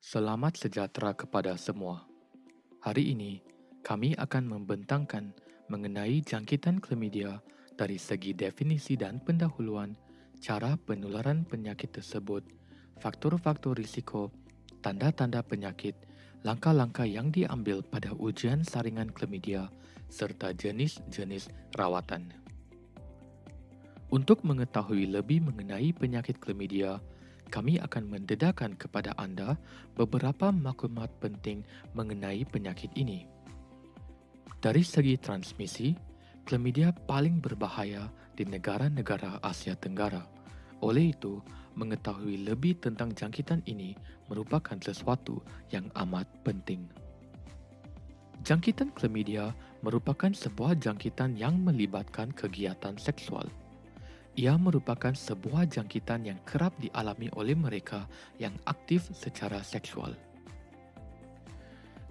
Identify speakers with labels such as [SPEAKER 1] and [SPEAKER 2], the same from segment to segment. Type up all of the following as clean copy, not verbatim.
[SPEAKER 1] Selamat sejahtera kepada semua. Hari ini, kami akan membentangkan mengenai jangkitan chlamydia dari segi definisi dan pendahuluan, cara penularan penyakit tersebut, faktor-faktor risiko, tanda-tanda penyakit, langkah-langkah yang diambil pada ujian saringan chlamydia, serta jenis-jenis rawatan. Untuk mengetahui lebih mengenai penyakit chlamydia, kami akan mendedahkan kepada anda beberapa maklumat penting mengenai penyakit ini. Dari segi transmisi, chlamydia paling berbahaya di negara-negara Asia Tenggara. Oleh itu, mengetahui lebih tentang jangkitan ini merupakan sesuatu yang amat penting. Jangkitan chlamydia merupakan sebuah jangkitan yang melibatkan kegiatan seksual. Ia merupakan sebuah jangkitan yang kerap dialami oleh mereka yang aktif secara seksual.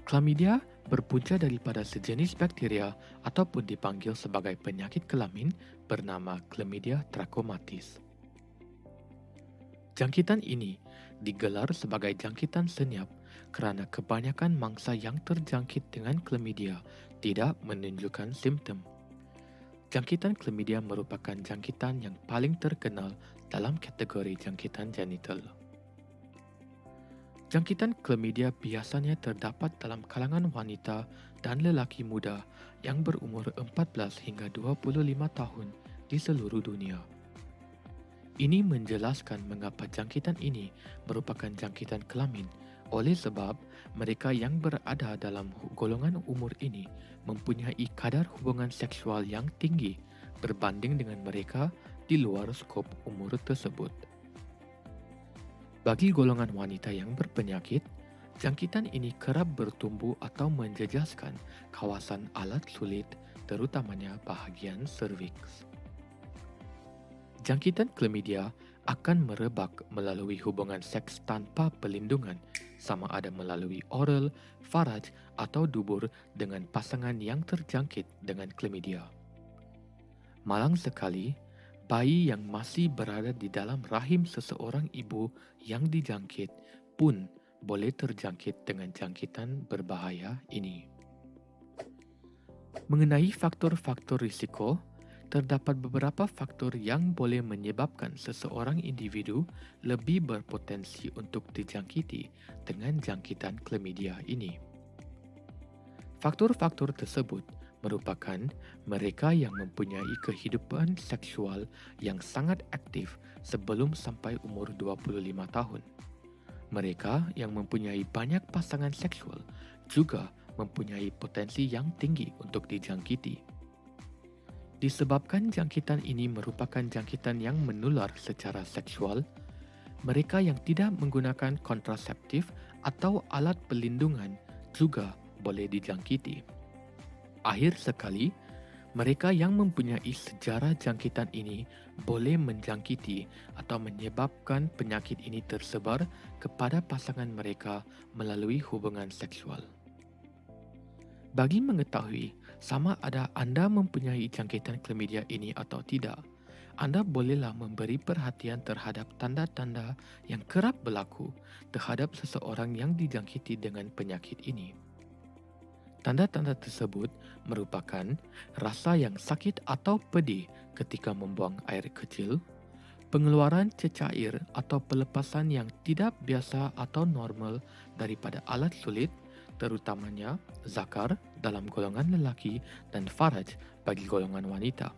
[SPEAKER 1] Chlamydia berpunca daripada sejenis bakteria ataupun dipanggil sebagai penyakit kelamin bernama Chlamydia trachomatis. Jangkitan ini digelar sebagai jangkitan senyap kerana kebanyakan mangsa yang terjangkit dengan chlamydia tidak menunjukkan simptom. Jangkitan chlamydia merupakan jangkitan yang paling terkenal dalam kategori jangkitan genital. Jangkitan chlamydia biasanya terdapat dalam kalangan wanita dan lelaki muda yang berumur 14 hingga 25 tahun di seluruh dunia. Ini menjelaskan mengapa jangkitan ini merupakan jangkitan kelamin oleh sebab mereka yang berada dalam golongan umur ini mempunyai kadar hubungan seksual yang tinggi berbanding dengan mereka di luar skop umur tersebut. Bagi golongan wanita yang berpenyakit, jangkitan ini kerap bertumbuh atau menjejaskan kawasan alat sulit, terutamanya bahagian serviks. Jangkitan chlamydia akan merebak melalui hubungan seks tanpa pelindungan, sama ada melalui oral, faraj atau dubur dengan pasangan yang terjangkit dengan chlamydia. Malang sekali, bayi yang masih berada di dalam rahim seseorang ibu yang dijangkit pun boleh terjangkit dengan jangkitan berbahaya ini. Mengenai faktor-faktor risiko, terdapat beberapa faktor yang boleh menyebabkan seseorang individu lebih berpotensi untuk dijangkiti dengan jangkitan chlamydia ini. Faktor-faktor tersebut merupakan mereka yang mempunyai kehidupan seksual yang sangat aktif sebelum sampai umur 25 tahun. Mereka yang mempunyai banyak pasangan seksual juga mempunyai potensi yang tinggi untuk dijangkiti. Disebabkan jangkitan ini merupakan jangkitan yang menular secara seksual, mereka yang tidak menggunakan kontraseptif atau alat pelindungan juga boleh dijangkiti. Akhir sekali, mereka yang mempunyai sejarah jangkitan ini boleh menjangkiti atau menyebabkan penyakit ini tersebar kepada pasangan mereka melalui hubungan seksual. Bagi mengetahui sama ada anda mempunyai jangkitan chlamydia ini atau tidak, anda bolehlah memberi perhatian terhadap tanda-tanda yang kerap berlaku terhadap seseorang yang dijangkiti dengan penyakit ini. Tanda-tanda tersebut merupakan rasa yang sakit atau pedih ketika membuang air kecil, pengeluaran cecair atau pelepasan yang tidak biasa atau normal daripada alat sulit, terutamanya zakar dalam golongan lelaki dan faraj bagi golongan wanita.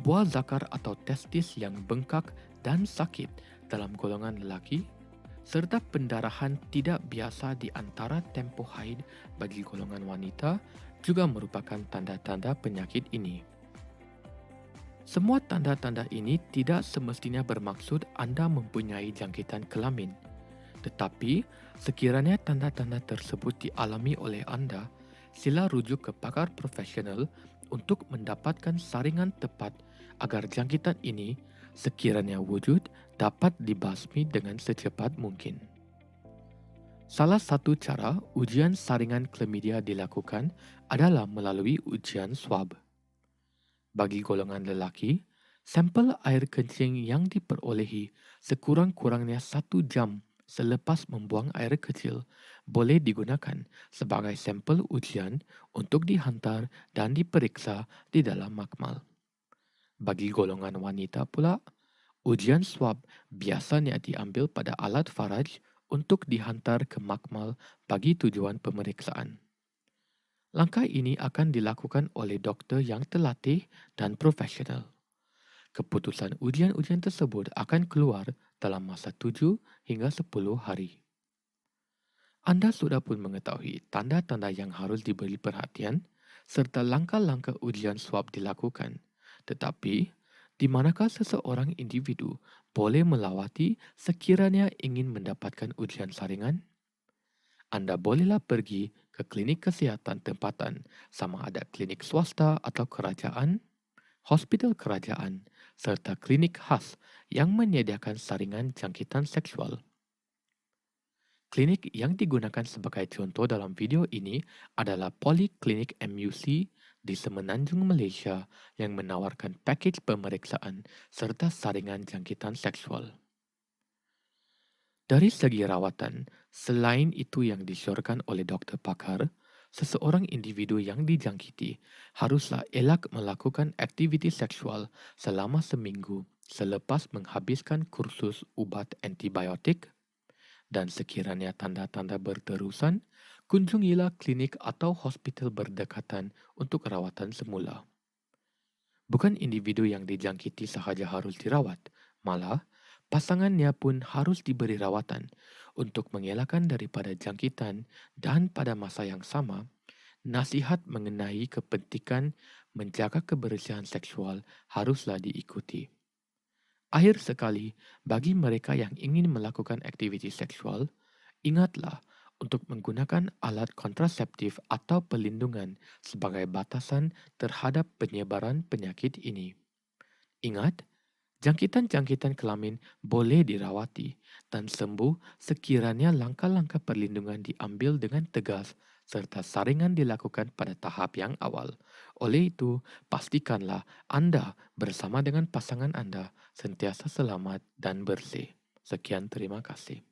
[SPEAKER 1] Buah zakar atau testis yang bengkak dan sakit dalam golongan lelaki, serta pendarahan tidak biasa di antara tempoh haid bagi golongan wanita juga merupakan tanda-tanda penyakit ini. Semua tanda-tanda ini tidak semestinya bermaksud anda mempunyai jangkitan kelamin. Tetapi, sekiranya tanda-tanda tersebut dialami oleh anda, sila rujuk ke pakar profesional untuk mendapatkan saringan tepat agar jangkitan ini, sekiranya wujud, dapat dibasmi dengan secepat mungkin. Salah satu cara ujian saringan chlamydia dilakukan adalah melalui ujian swab. Bagi golongan lelaki, sampel air kencing yang diperolehi sekurang-kurangnya 1 jam selepas membuang air kecil boleh digunakan sebagai sampel ujian untuk dihantar dan diperiksa di dalam makmal. Bagi golongan wanita pula, ujian swab biasanya diambil pada alat faraj untuk dihantar ke makmal bagi tujuan pemeriksaan. Langkah ini akan dilakukan oleh doktor yang terlatih dan profesional. Keputusan ujian-ujian tersebut akan keluar dalam masa 7 hingga 10 hari. Anda sudah pun mengetahui tanda-tanda yang harus diberi perhatian serta langkah-langkah ujian swab dilakukan. Tetapi, di manakah seseorang individu boleh melawati sekiranya ingin mendapatkan ujian saringan? Anda bolehlah pergi ke klinik kesihatan tempatan, sama ada klinik swasta atau kerajaan, hospital kerajaan, serta klinik khas yang menyediakan saringan jangkitan seksual. Klinik yang digunakan sebagai contoh dalam video ini adalah Poliklinik MUC di Semenanjung, Malaysia yang menawarkan pakej pemeriksaan serta saringan jangkitan seksual. Dari segi rawatan, selain itu yang disyorkan oleh doktor pakar, seseorang individu yang dijangkiti haruslah elak melakukan aktiviti seksual selama seminggu selepas menghabiskan kursus ubat antibiotik, dan sekiranya tanda-tanda berterusan, kunjungilah klinik atau hospital berdekatan untuk rawatan semula. Bukan individu yang dijangkiti sahaja harus dirawat, malah pasangannya pun harus diberi rawatan untuk mengelakkan daripada jangkitan, dan pada masa yang sama, nasihat mengenai kepentingan menjaga kebersihan seksual haruslah diikuti. Akhir sekali, bagi mereka yang ingin melakukan aktiviti seksual, ingatlah untuk menggunakan alat kontraseptif atau pelindungan sebagai batasan terhadap penyebaran penyakit ini. Ingat, jangkitan-jangkitan kelamin boleh dirawati dan sembuh sekiranya langkah-langkah perlindungan diambil dengan tegas serta saringan dilakukan pada tahap yang awal. Oleh itu, pastikanlah Anda bersama dengan pasangan Anda sentiasa selamat dan bersih. Sekian, terima kasih.